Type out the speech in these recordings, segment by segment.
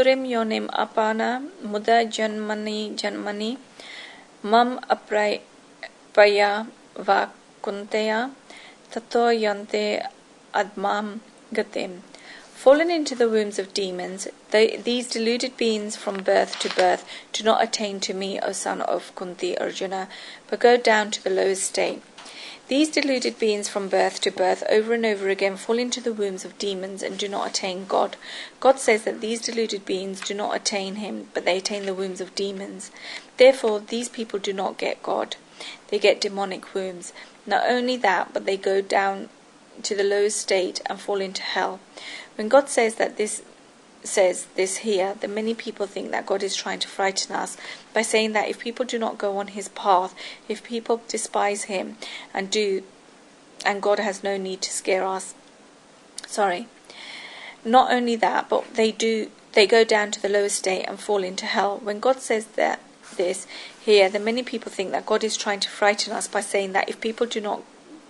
Asurim yonim apana muda janmani mam apraya va kunteya tato yante admam gatim. Fallen into the wombs of demons, these deluded beings from birth to birth do not attain to me, O son of Kunti, Arjuna, but go down to the lowest state. These deluded beings from birth to birth over and over again fall into the wombs of demons and do not attain God. God says that these deluded beings do not attain Him, but they attain the wombs of demons. Therefore, these people do not get God. They get demonic wombs. Not only that, but they go down to the lowest state and fall into hell. When God says this here, then many people think that God is trying to frighten us by saying that if people do not go on His path, if people despise Him and God has no need to scare us. Not only that, but they go down to the lowest state and fall into hell. When God says this here, then many people think that God is trying to frighten us by saying that if people do not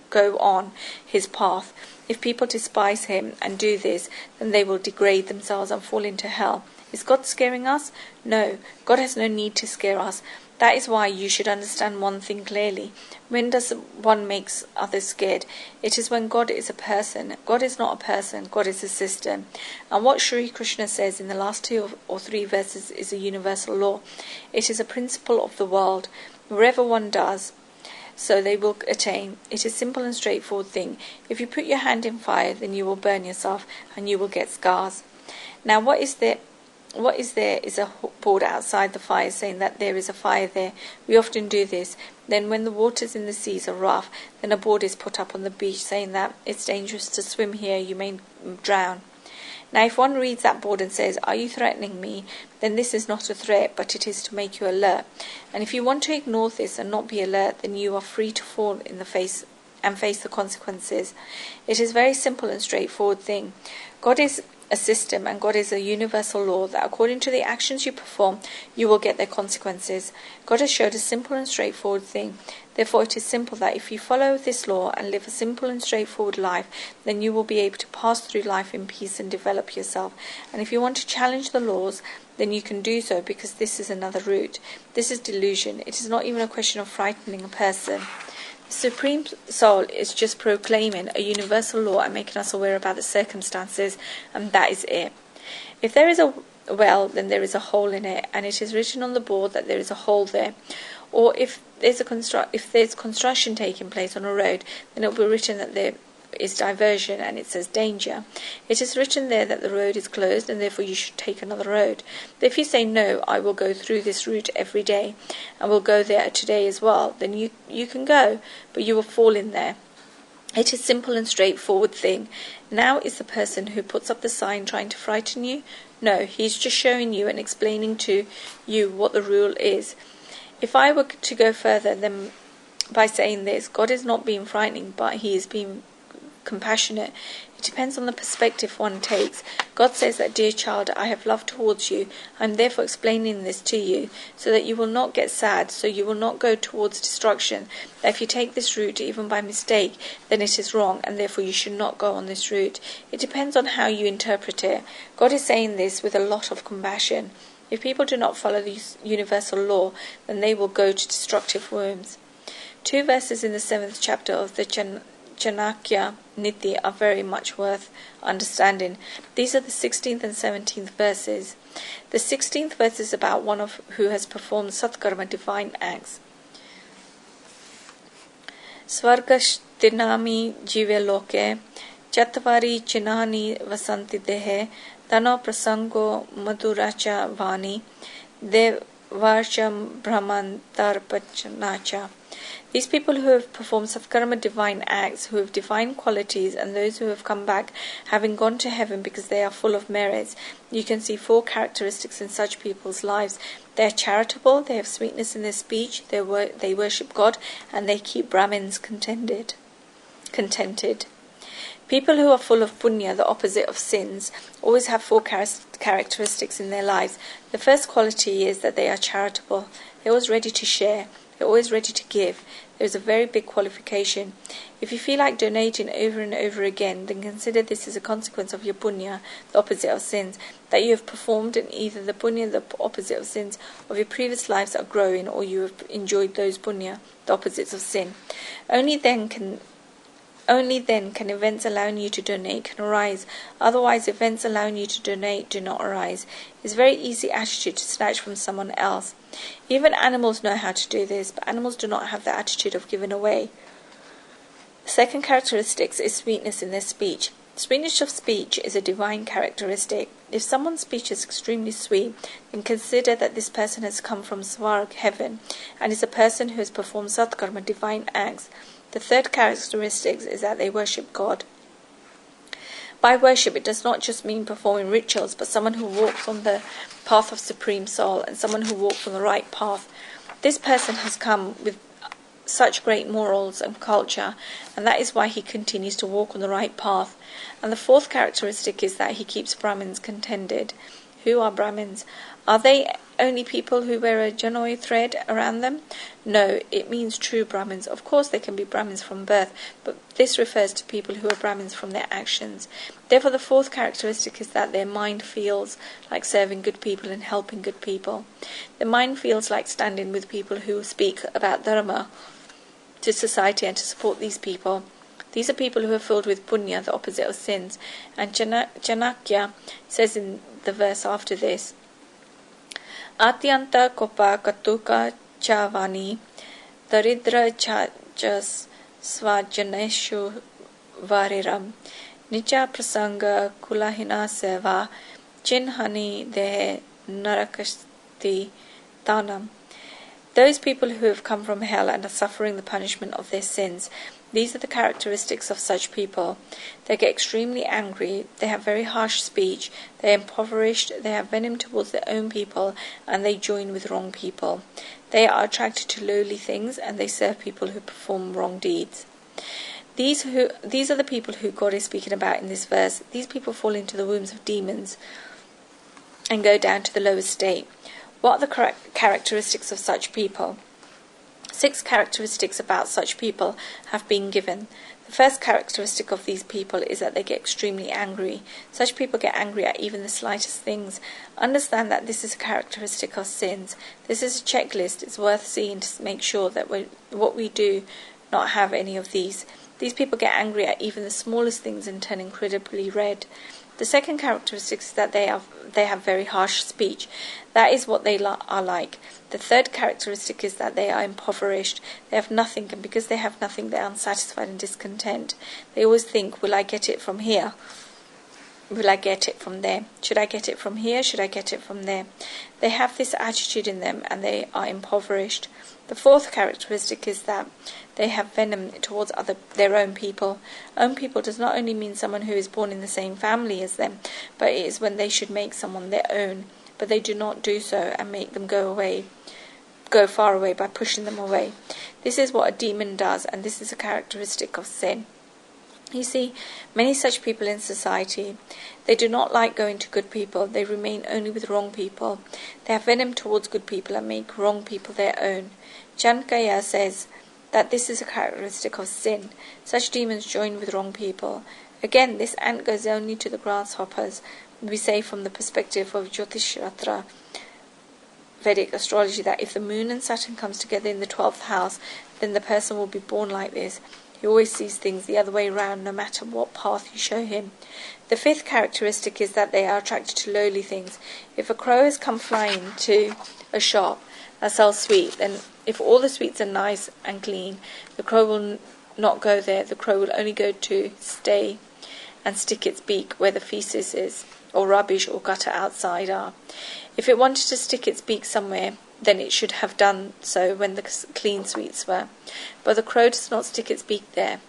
go on His path, if people despise Him and do this, then they will degrade themselves and fall into hell. Is God scaring us? No, God has no need to scare us. That is why you should understand one thing clearly. When does one make others scared? It is when God is a person. God is not a person, God is a system. And what Sri Krishna says in the last 2 or 3 verses is a universal law. It is a principle of the world. Wherever one does, so they will attain. It is a simple and straightforward thing. If you put your hand in fire, then you will burn yourself and you will get scars. Now what is there is a board outside the fire saying that there is a fire there. We often do this. Then when the waters in the seas are rough, then a board is put up on the beach saying that it's dangerous to swim here, you may drown. Now if one reads that board and says, "Are you threatening me?" then this is not a threat, but it is to make you alert. And if you want to ignore this and not be alert, then you are free to fall in the face and face the consequences. It is a very simple and straightforward thing. God is a system and God is a universal law that according to the actions you perform, you will get their consequences. God has showed a simple and straightforward thing. Therefore it is simple that if you follow this law and live a simple and straightforward life, then you will be able to pass through life in peace and develop yourself. And if you want to challenge the laws, then you can do so, because this is another route. This is delusion. It is not even a question of frightening a person. The Supreme Soul is just proclaiming a universal law and making us aware about the circumstances, and that is it. If there is a well, then there is a hole in it, and it is written on the board that there is a hole there. Or if there's construction taking place on a road, then it will be written that there is diversion and it says danger. It is written there that the road is closed and therefore you should take another road. But if you say, "No, I will go through this route every day and will go there today as well," then you can go, but you will fall in there. It is a simple and straightforward thing. Now is the person who puts up the sign trying to frighten you? No, he's just showing you and explaining to you what the rule is. If I were to go further then by saying this, God is not being frightening, but He is being compassionate. It depends on the perspective one takes. God says that, "Dear child, I have love towards you. I am therefore explaining this to you so that you will not get sad, so you will not go towards destruction. That if you take this route even by mistake, then it is wrong, and therefore you should not go on this route." It depends on how you interpret it. God is saying this with a lot of compassion. If people do not follow this universal law, then they will go to destructive wombs. 2 verses in the 7th chapter of the Chanakya Niti are very much worth understanding. These are the 16th and 17th verses. The 16th verse is about one who has performed satkarma, divine acts. Svargashtinami jive loke chatvari chinani vasanti dehe tano prasango maduracha vani devarcham brahmantarpachanacha. These people who have performed satkarma, divine acts, who have divine qualities, and those who have come back having gone to heaven because they are full of merits, you can see 4 characteristics in such people's lives. They are charitable, they have sweetness in their speech, they worship God, and they keep Brahmins contented. People who are full of punya, the opposite of sins, always have 4 characteristics in their lives. The first quality is that they are charitable. They're always ready to share. They're always ready to give. There's a very big qualification. If you feel like donating over and over again, then consider this as a consequence of your punya, the opposite of sins, that you have performed, and either the punya, the opposite of sins, of your previous lives are growing, or you have enjoyed those punya, the opposites of sin. Only then can events allowing you to donate can arise. Otherwise, events allowing you to donate do not arise. It's a very easy attitude to snatch from someone else. Even animals know how to do this, but animals do not have the attitude of giving away. The second characteristic is sweetness in their speech. Sweetness of speech is a divine characteristic. If someone's speech is extremely sweet, then consider that this person has come from Svarg, heaven, and is a person who has performed satkarma, divine acts. The third characteristic is that they worship God. By worship, it does not just mean performing rituals, but someone who walks on the path of Supreme Soul and someone who walks on the right path. This person has come with such great morals and culture, and that is why he continues to walk on the right path. And the fourth characteristic is that he keeps Brahmins contented. Who are Brahmins? Are they only people who wear a janoi thread around them? No, it means true Brahmins. Of course they can be Brahmins from birth, but this refers to people who are Brahmins from their actions. Therefore the fourth characteristic is that their mind feels like serving good people and helping good people. Their mind feels like standing with people who speak about dharma to society and to support these people. These are people who are filled with punya, the opposite of sins. And Chanakya says in the verse after this, Atyanta kopa katuka chavani daridra chajas svajaneshu variram nicha prasanga kulahina seva chinhani de narakasti tanam. Those people who have come from hell and are suffering the punishment of their sins, these are the characteristics of such people. They get extremely angry, they have very harsh speech, they are impoverished, they have venom towards their own people, and they join with wrong people. They are attracted to lowly things, and they serve people who perform wrong deeds. These are the people who God is speaking about in this verse. These people fall into the wombs of demons and go down to the lowest state. What are the characteristics of such people? 6 characteristics about such people have been given. The first characteristic of these people is that they get extremely angry. Such people get angry at even the slightest things. Understand that this is a characteristic of sins. This is a checklist. It's worth seeing to make sure that what we do not have any of these. These people get angry at even the smallest things and turn incredibly red. The second characteristic is that they have very harsh speech. That is what they are like. The third characteristic is that they are impoverished. They have nothing, and because they have nothing, they are unsatisfied and discontent. They always think, will I get it from here? Will I get it from there? Should I get it from here? Should I get it from there? They have this attitude in them, and they are impoverished. The fourth characteristic is that they have venom towards their own people. Own people does not only mean someone who is born in the same family as them, but it is when they should make someone their own. But they do not do so and make them go far away by pushing them away. This is what a demon does, and this is a characteristic of sin. You see, many such people in society, they do not like going to good people. They remain only with wrong people. They have venom towards good people and make wrong people their own. Chankaya says that this is a characteristic of sin. Such demons join with wrong people. Again, this ant goes only to the grasshoppers. We say from the perspective of Jyotishshastra, Vedic astrology, that if the moon and Saturn comes together in the 12th house, then the person will be born like this. He always sees things the other way round, no matter what path you show him. The fifth characteristic is that they are attracted to lowly things. If a crow has come flying to a shop that sells sweets, then if all the sweets are nice and clean, the crow will not go there. The crow will only go to stay and stick its beak where the feces is, or rubbish or gutter outside are. If it wanted to stick its beak somewhere, then it should have done so when the clean sweets were. But the crow does not stick its beak there.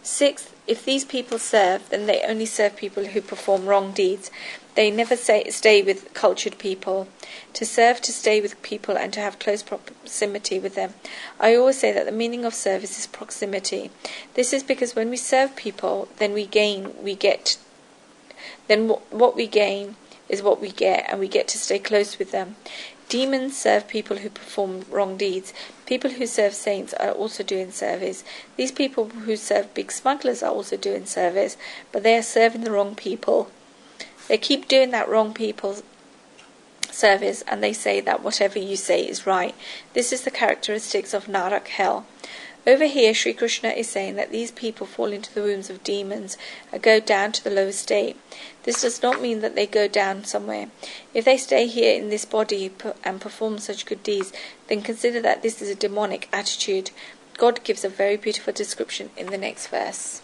Sixth, if these people serve, then they only serve people who perform wrong deeds. They never stay with cultured people. To serve, to stay with people, and to have close proximity with them. I always say that the meaning of service is proximity. This is because when we serve people, then what we gain is what we get, and we get to stay close with them. Demons serve people who perform wrong deeds. People who serve saints are also doing service. These people who serve big smugglers are also doing service, but they are serving the wrong people. They keep doing that wrong people's service, and they say that whatever you say is right. This is the characteristics of Narak, hell. Over here, Sri Krishna is saying that these people fall into the wombs of demons and go down to the lower state. This does not mean that they go down somewhere. If they stay here in this body and perform such good deeds, then consider that this is a demonic attitude. God gives a very beautiful description in the next verse.